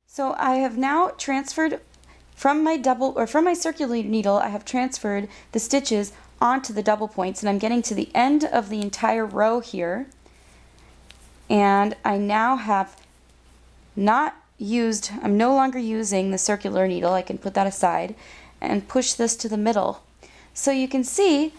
So I have now transferred from my circular needle, I have transferred the stitches onto the double points, and I'm getting to the end of the entire row here. And I now have I'm no longer using the circular needle. I can put that aside and push this to the middle. So you can see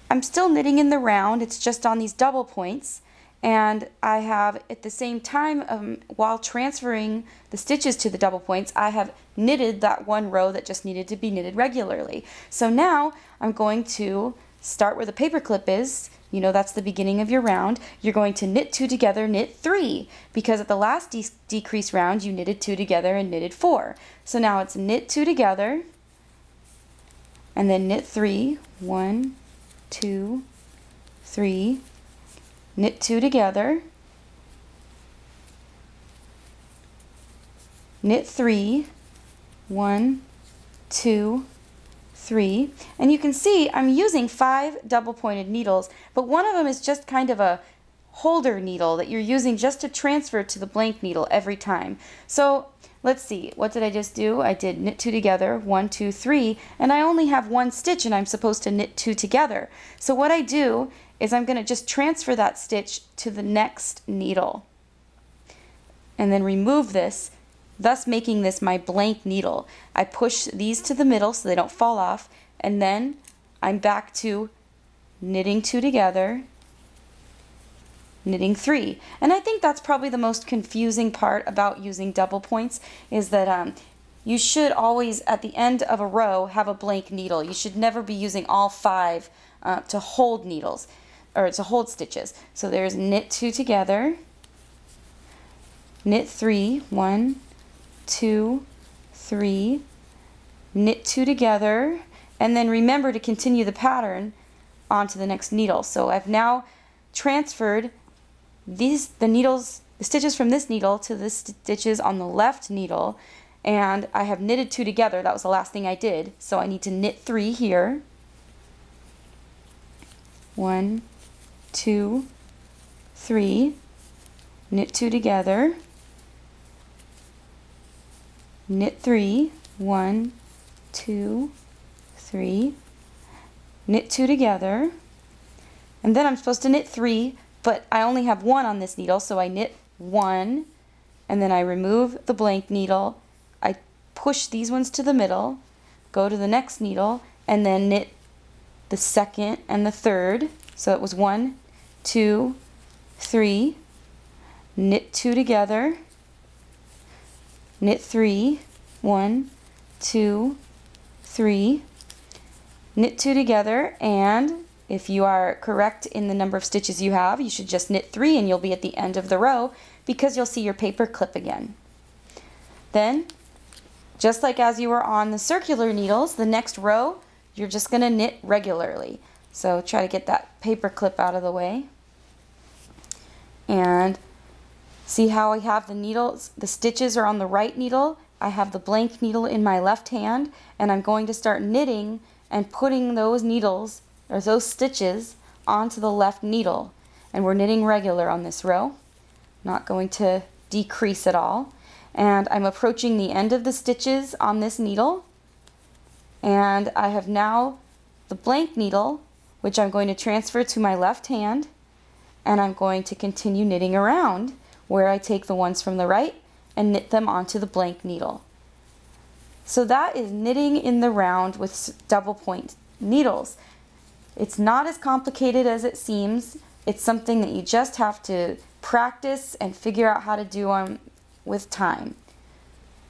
I'm still knitting in the round, it's just on these double points. And I have, at the same time, while transferring the stitches to the double points, I have knitted that one row that just needed to be knitted regularly. So now I'm going to start where the paper clip is. You know, that's the beginning of your round. You're going to knit 2 together, knit 3, because at the last decrease round you knitted 2 together and knitted 4. So now it's knit 2 together and then knit 3, 1, 2, 3, knit 2 together, knit 3, 1, 2, 3, and you can see I'm using 5 double pointed needles, but one of them is just kind of a holder needle that you're using just to transfer to the blank needle every time. So let's see, what did I just do? I did knit 2 together, 1, 2, 3, and I only have 1 stitch and I'm supposed to knit 2 together. So what I do is I'm going to just transfer that stitch to the next needle and then remove this, thus making this my blank needle. I push these to the middle so they don't fall off, and then I'm back to knitting 2 together, knitting 3. And I think that's probably the most confusing part about using double points, is that you should always, at the end of a row, have a blank needle. You should never be using all 5 to hold needles, or to hold stitches. So there's knit 2 together, knit 3, 1, 2, 3, knit 2 together, and then remember to continue the pattern onto the next needle. So I've now transferred the stitches from this needle to the stitches on the left needle, and I have knitted 2 together. That was the last thing I did. So I need to knit 3 here. 1, 2, 3, knit 2 together, knit 3, 1, 2, 3, knit 2 together, and then I'm supposed to knit 3, but I only have 1 on this needle, so I knit 1, and then I remove the blank needle, I push these ones to the middle, go to the next needle, and then knit the second and the third. So it was 1, 2, 3, knit 2 together, knit 3, 1, 2, 3, knit 2 together, and if you are correct in the number of stitches you have, you should just knit 3 and you'll be at the end of the row, because you'll see your paper clip again. Then, just like as you were on the circular needles, the next row you're just going to knit regularly. So try to get that paper clip out of the way. And see how I have the needles, the stitches are on the right needle, I have the blank needle in my left hand, and I'm going to start knitting and putting those needles, or those stitches, onto the left needle. And we're knitting regular on this row, not going to decrease at all. And I'm approaching the end of the stitches on this needle, and I have now the blank needle, which I'm going to transfer to my left hand, and I'm going to continue knitting around where I take the ones from the right and knit them onto the blank needle. So that is knitting in the round with double point needles. It's not as complicated as it seems. It's something that you just have to practice and figure out how to do with time.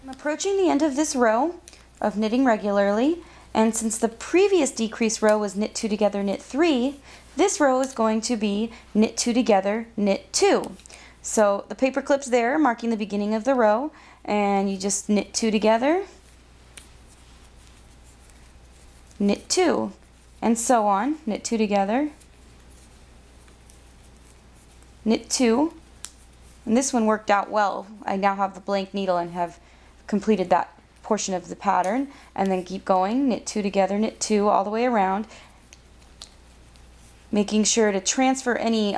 I'm approaching the end of this row of knitting regularly, and since the previous decrease row was knit 2 together, knit 3, this row is going to be knit 2 together, knit 2. So the paper clip's there marking the beginning of the row, and you just knit 2 together, knit 2, and so on. Knit 2 together, knit 2, and this one worked out well. I now have the blank needle and have completed that portion of the pattern, and then keep going, knit 2 together, knit 2 all the way around, making sure to transfer any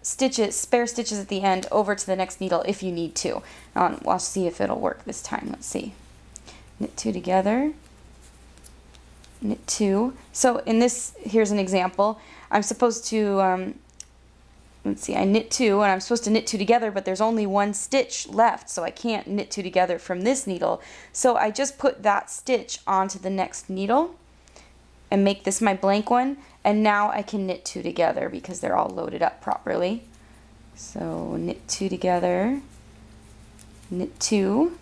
stitches, spare stitches at the end over to the next needle if you need to. I'll see if it'll work this time. Let's see. Knit 2 together, knit 2. So in this, here's an example. I'm supposed to, let's see, I knit 2 and I'm supposed to knit 2 together, but there's only one stitch left, so I can't knit 2 together from this needle. So I just put that stitch onto the next needle and make this my blank one, and now I can knit 2 together because they're all loaded up properly. So knit 2 together, knit 2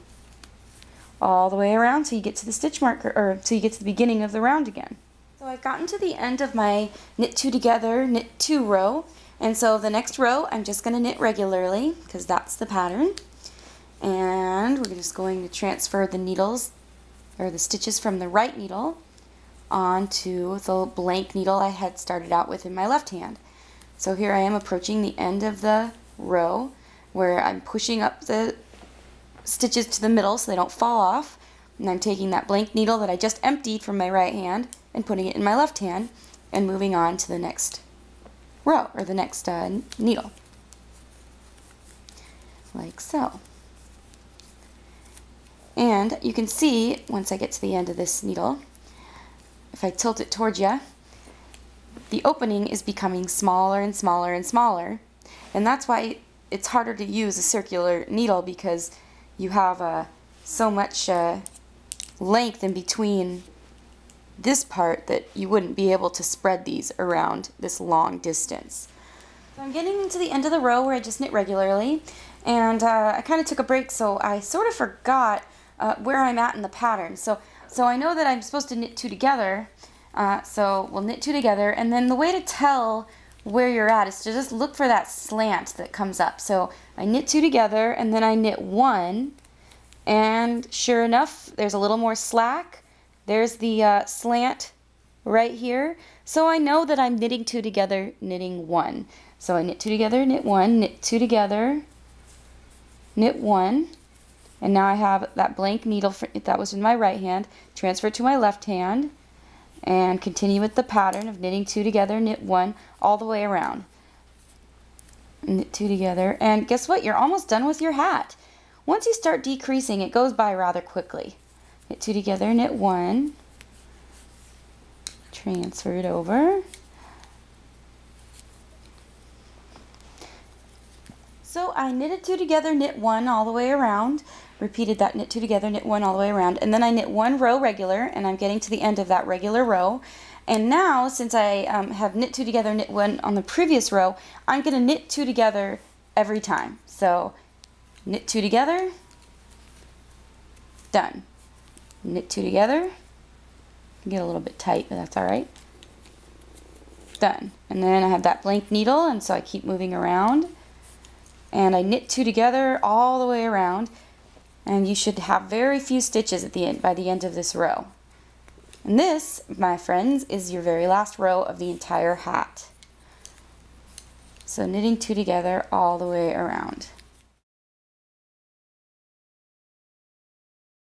all the way around till you get to the stitch marker, or till you get to the beginning of the round again. So I've gotten to the end of my knit 2 together, knit 2 row, and so the next row I'm just going to knit regularly because that's the pattern. And we're just going to transfer the needles, or the stitches, from the right needle onto the blank needle I had started out with in my left hand. So here I am approaching the end of the row where I'm pushing up the stitches to the middle so they don't fall off, and I'm taking that blank needle that I just emptied from my right hand and putting it in my left hand and moving on to the next row, or the next needle, like so. And you can see once I get to the end of this needle, if I tilt it towards you, the opening is becoming smaller and smaller and smaller, and that's why it's harder to use a circular needle, because you have so much length in between this part that you wouldn't be able to spread these around this long distance. So I'm getting to the end of the row where I just knit regularly, and I kind of took a break, so I sort of forgot where I'm at in the pattern. So I know that I'm supposed to knit 2 together, so we'll knit 2 together, and then the way to tell where you're at is to just look for that slant that comes up. So I knit 2 together, and then I knit 1, and sure enough, there's a little more slack. There's the slant right here. So I know that I'm knitting 2 together, knitting 1. So I knit 2 together, knit 1, knit 2 together, knit 1, and now I have that blank needle that was in my right hand, transfer to my left hand, and continue with the pattern of knitting 2 together, knit 1, all the way around. Knit 2 together, and guess what? You're almost done with your hat. Once you start decreasing, it goes by rather quickly. Knit 2 together, knit 1, transfer it over. So I knitted 2 together, knit 1 all the way around, repeated that knit 2 together, knit 1 all the way around, and then I knit 1 row regular, and I'm getting to the end of that regular row. And now, since I have knit 2 together, knit 1 on the previous row, I'm going to knit 2 together every time. So knit 2 together, done. Knit 2 together, get a little bit tight, but that's alright. Done. And then I have that blank needle, and so I keep moving around. And I knit 2 together all the way around, and you should have very few stitches at the end, by the end of this row. And this, my friends, is your very last row of the entire hat. So knitting 2 together all the way around.